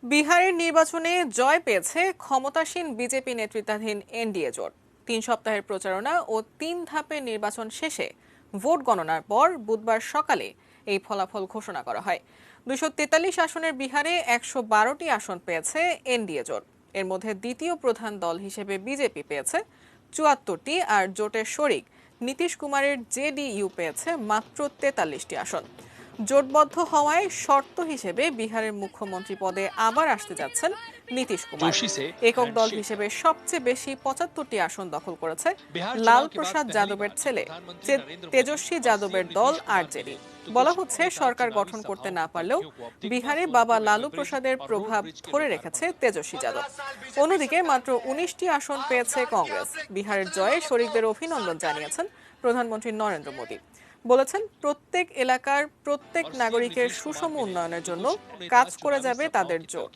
বিহারের নির্বাচনে জয় পেয়েছে ক্ষমতাসীন বিজেপি নেতৃত্বাধীন এনডিএ জোট। 3 সপ্তাহের প্রচারণা ও 3 ধাপের নির্বাচন শেষে ভোট গণনার পর বুধবার সকালে এই ফলাফল ঘোষণা করা হয়। 243 আসনের বিহারে 112টি আসন পেয়েছে এনডিএ জোট। এর মধ্যে দ্বিতীয় প্রধান দল হিসেবে বিজেপি পেয়েছে 74টি, আর জোটের শরিক নীতিশ কুমারের জেডিইউ পেয়েছে মাত্র 43টি আসন। জোটবদ্ধ হওয়ায় শর্ত হিসেবে বিহারের মুখ্যমন্ত্রী পদে আবার আসতে যাচ্ছেন নীতিশ কুমার। একক দল হিসেবে সবচেয়ে বেশি 75টি আসন দখল করেছে লাল প্রসাদ যাদবের ছেলে তেজস্বী যাদবের দল আরজেডি। বলা হচ্ছে, সরকার গঠন করতে না পারলেও বিহারে বাবা লালু প্রসাদের প্রভাব ধরে রেখেছে তেজস্বী যাদব। অন্যদিকে মাত্র 19টি আসন পেয়েছে কংগ্রেস। বিহারের জয়ে শরিকদের অভিনন্দন জানিয়েছেন প্রধানমন্ত্রী নরেন্দ্র মোদী। বলেছেন, প্রত্যেক এলাকার প্রত্যেক নাগরিকের সুষম উন্নয়নের জন্য কাজ করে যাবে তাদের জোট।